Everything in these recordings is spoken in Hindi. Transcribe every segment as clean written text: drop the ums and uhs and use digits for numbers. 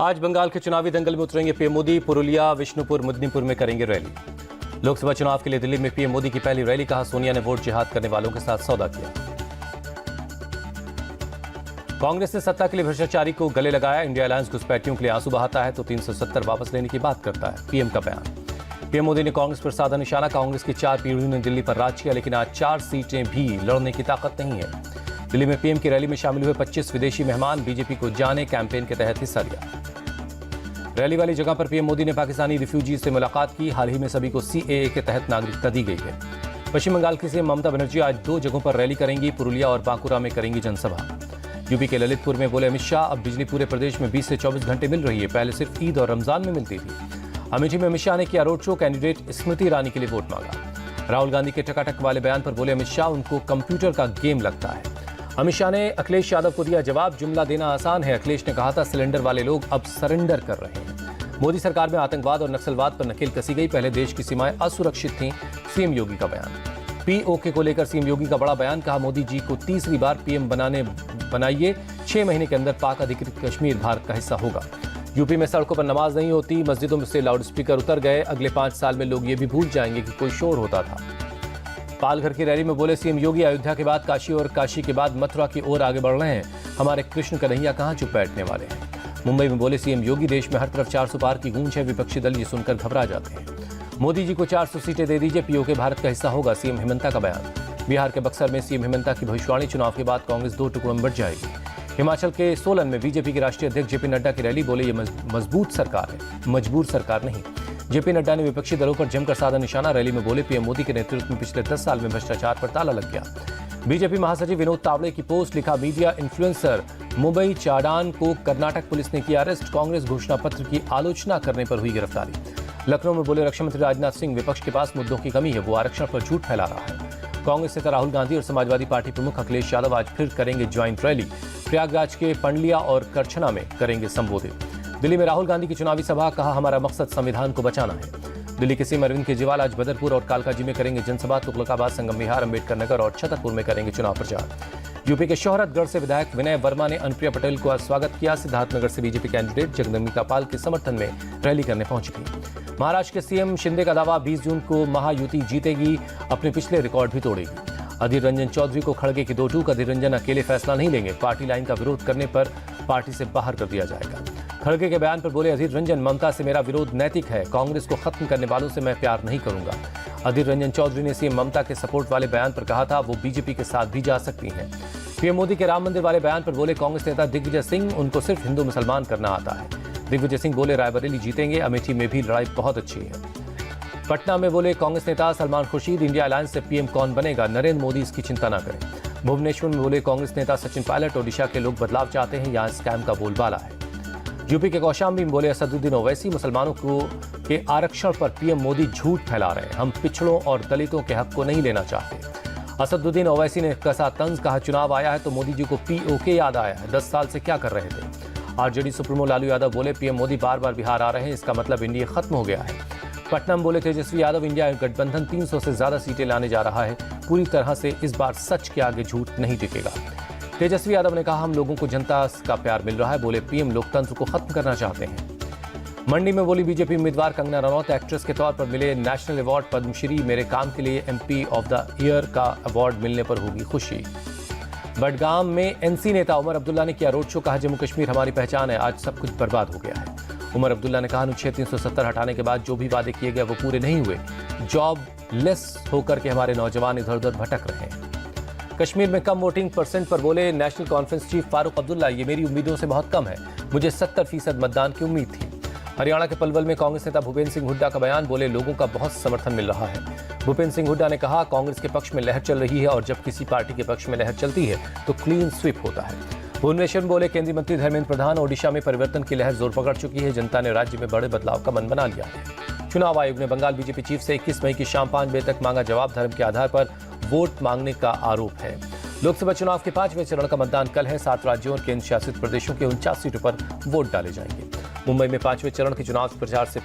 आज बंगाल के चुनावी दंगल में उतरेंगे पीएम मोदी। पुरुलिया, विष्णुपुर, मुदनीपुर में करेंगे रैली। लोकसभा चुनाव के लिए दिल्ली में पीएम मोदी की पहली रैली। कहा, सोनिया ने वोट जिहाद करने वालों के साथ सौदा किया। कांग्रेस ने सत्ता के लिए भ्रष्टाचारी को गले लगाया। इंडिया अलायंस घुसपैठियों के लिए आंसू बहाता है तो 370 वापस लेने की बात करता है, पीएम का बयान। पीएम मोदी ने कांग्रेस पर साधा निशाना। कांग्रेस की 4 पीढ़ियों ने दिल्ली पर राज किया, लेकिन आज 4 सीटें भी लड़ने की ताकत नहीं है। दिल्ली में पीएम की रैली में शामिल हुए 25 विदेशी मेहमान। बीजेपी को जाने कैंपेन के तहत हिस्सा लिया। रैली वाली जगह पर पीएम मोदी ने पाकिस्तानी रिफ्यूजी से मुलाकात की। हाल ही में सभी को सीएए के तहत नागरिकता दी गई है। पश्चिम बंगाल की सीएम ममता बनर्जी आज 2 जगहों पर रैली करेंगी। पुरुलिया और बांकुरा में करेंगी जनसभा। यूपी के ललितपुर में बोले अमित शाह, अब बिजली पूरे प्रदेश में 20 से 24 घंटे मिल रही है, पहले सिर्फ ईद और रमजान में मिलती थी। अमेठी में अमित शाह ने किया road show. Candidate Smriti Irani के लिए वोट मांगा। राहुल गांधी के टकाटक वाले बयान पर बोले अमित शाह, उनको कंप्यूटर का गेम लगता है। अमित शाह ने अखिलेश यादव को दिया जवाब, जुमला देना आसान है। अखिलेश ने कहा था सिलेंडर वाले लोग अब सरेंडर कर रहे हैं। मोदी सरकार में आतंकवाद और नक्सलवाद पर नकेल कसी गई, पहले देश की सीमाएं असुरक्षित थीं, सीएम योगी का बयान। पीओके को लेकर सीएम योगी का बड़ा बयान। कहा, मोदी जी को तीसरी बार पीएम बनाइए, 6 महीने के अंदर पाक अधिकृत कश्मीर भारत का हिस्सा होगा। यूपी में सड़कों पर नमाज नहीं होती, मस्जिदों में से लाउडस्पीकर उतर गए। अगले 5 साल में लोग ये भी भूल जाएंगे कि कोई शोर होता था। पालघर की रैली में बोले सीएम योगी, अयोध्या के बाद काशी और काशी के बाद मथुरा की ओर आगे बढ़ रहे हैं। हमारे कृष्ण कन्हैया कहां चुप बैठने वाले हैं। मुंबई में बोले सीएम योगी, देश में हर तरफ 400 पार की गूंज है, विपक्षी दल ये सुनकर घबरा जाते हैं। मोदी जी को 400 सीटें दे दीजिए, पीओके भारत का हिस्सा होगा, सीएम हेमंता का बयान। बिहार के बक्सर में सीएम हेमंता की भविष्यवाणी, चुनाव के बाद कांग्रेस 2 टुकड़ों में बंट जाएगी। हिमाचल के सोलन में बीजेपी के राष्ट्रीय अध्यक्ष जेपी नड्डा की रैली। बोले ये मजबूत सरकार है, मजबूर सरकार नहीं। जेपी नड्डा ने विपक्षी दलों पर जमकर साधा निशाना। रैली में बोले पीएम मोदी के नेतृत्व में पिछले 10 साल में भ्रष्टाचार पर ताला लग गया। बीजेपी महासचिव विनोद तावड़े की पोस्ट। लिखा, मीडिया इन्फ्लुएंसर मुंबई चाडान को कर्नाटक पुलिस ने किया अरेस्ट। कांग्रेस घोषणा पत्र की आलोचना करने पर हुई गिरफ्तारी। लखनऊ में बोले रक्षा मंत्री राजनाथ सिंह, विपक्ष के पास मुद्दों की कमी है, वो आरक्षण पर झूठ फैला रहा है। कांग्रेस नेता राहुल गांधी और समाजवादी पार्टी प्रमुख अखिलेश यादव आज फिर करेंगे ज्वाइंट रैली। प्रयागराज के पंडलिया और करछना में करेंगे संबोधित। दिल्ली में राहुल गांधी की चुनावी सभा। कहा, हमारा मकसद संविधान को बचाना है। दिल्ली के सीएम अरविंद केजरीवाल आज बदरपुर और कालकाजी में करेंगे जनसभा। तुगलकाबाद, संगम विहार, अम्बेडकर नगर और छतरपुर में करेंगे चुनाव प्रचार। यूपी के शोहरतगढ़ से विधायक विनय वर्मा ने अनुप्रिया पटेल को आज स्वागत किया। सिद्धार्थनगर से बीजेपी कैंडिडेट जगदम्बिका पाल के समर्थन में रैली करने पहुंची थी। महाराष्ट्र के सीएम शिंदे का दावा, 20 जून को महायुति जीतेगी, अपने पिछले रिकॉर्ड भी तोड़ेगी। अधीर रंजन चौधरी को खड़गे की 2 टूक। अधीर रंजन अकेले फैसला नहीं लेंगे, पार्टी लाइन का विरोध करने पर पार्टी से बाहर कर दिया जाएगा। खड़गे के बयान पर बोले अधीर रंजन, ममता से मेरा विरोध नैतिक है, कांग्रेस को खत्म करने वालों से मैं प्यार नहीं करूंगा। अधीर रंजन चौधरी ने सीएम ममता के सपोर्ट वाले बयान पर कहा था वो बीजेपी के साथ भी जा सकती हैं। पीएम मोदी के राम मंदिर वाले बयान पर बोले कांग्रेस नेता दिग्विजय सिंह, उनको सिर्फ हिंदू मुसलमान करना आता है। दिग्विजय सिंह बोले रायबरेली जीतेंगे, अमेठी में भी लड़ाई बहुत अच्छी है। पटना में बोले कांग्रेस नेता सलमान खुर्शीद, इंडिया अलायंस से पीएम कौन बनेगा, नरेंद्र मोदी इसकी चिंता न करें। भुवनेश्वर में बोले कांग्रेस नेता सचिन पायलट, ओडिशा के लोग बदलाव चाहते हैं, यहाँ स्कैम का बोलबाला है। यूपी के कौशाम्बी में बोले असदुद्दीन ओवैसी, मुसलमानों को के आरक्षण पर पीएम मोदी झूठ फैला रहे हैं, हम पिछड़ों और दलितों के हक को नहीं लेना चाहते। असदुद्दीन ओवैसी ने कसा तंज। कहा, चुनाव आया है तो मोदी जी को पीओके याद आया है, 10 साल से क्या कर रहे थे। आरजेडी सुप्रीमो लालू यादव बोले पीएम मोदी बार बार बिहार आ रहे हैं, इसका मतलब इंडिया खत्म हो गया है। पटना में बोले तेजस्वी यादव, इंडिया गठबंधन 300 से ज्यादा सीटें लाने जा रहा है, पूरी तरह से इस बार सच के आगे झूठ नहीं टिकेगा। तेजस्वी यादव ने कहा, हम लोगों को जनता का प्यार मिल रहा है। बोले पीएम लोकतंत्र को खत्म करना चाहते हैं। मंडी में बोली बीजेपी उम्मीदवार कंगना रनौत, एक्ट्रेस के तौर पर मिले नेशनल अवार्ड पद्मश्री, मेरे काम के लिए एमपी ऑफ द ईयर का अवार्ड मिलने पर होगी खुशी। बडगाम में एनसी नेता उमर अब्दुल्ला ने किया रोड शो। कहा, जम्मू कश्मीर हमारी पहचान है, आज सब कुछ बर्बाद हो गया है। उमर अब्दुल्ला ने कहा, अनुच्छेद 370 हटाने के बाद जो भी वादे किए गए वो पूरे नहीं हुए, जॉब लेस होकर के हमारे नौजवान इधर उधर भटक रहे हैं। कश्मीर में कम वोटिंग परसेंट पर बोले national conference chief Farooq Abdullah, ये मेरी उम्मीदों से बहुत कम है, मुझे 70% मतदान की उम्मीद थी। हरियाणा के पलवल में कांग्रेस नेता भूपेंद्र सिंह हुड्डा का बयान। बोले लोगों का बहुत समर्थन मिल रहा है। भूपेंद्र सिंह हुड्डा ने कहा, कांग्रेस के पक्ष में लहर चल रही है और जब किसी पार्टी के पक्ष में लहर चलती है तो क्लीन स्वीप होता है। भुवनेश्वर में बोले केंद्रीय मंत्री धर्मेंद्र प्रधान, ओडिशा में परिवर्तन की लहर जोर पकड़ चुकी है, जनता ने राज्य में बड़े बदलाव का मन बना लिया है। चुनाव आयोग ने बंगाल बीजेपी चीफ से 21 मई की शाम 5 बजे तक मांगा जवाब। धर्म के आधार पर वोट मांगने का आरोप है। लोकसभा चुनाव के 5वें चरण का मतदान कल है। 7 राज्यों और केंद्र शासित प्रदेशों के 49 सीटों पर वोट डाले जाएंगे। मुंबई में 5वें चरण के चुनाव प्रचार से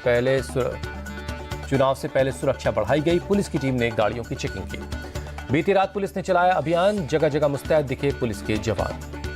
पहले सुरक्षा बढ़ाई गई। पुलिस की टीम ने गाड़ियों की चेकिंग की। बीती रात पुलिस ने चलाया अभियान, जगह जगह मुस्तैद दिखे पुलिस के जवान।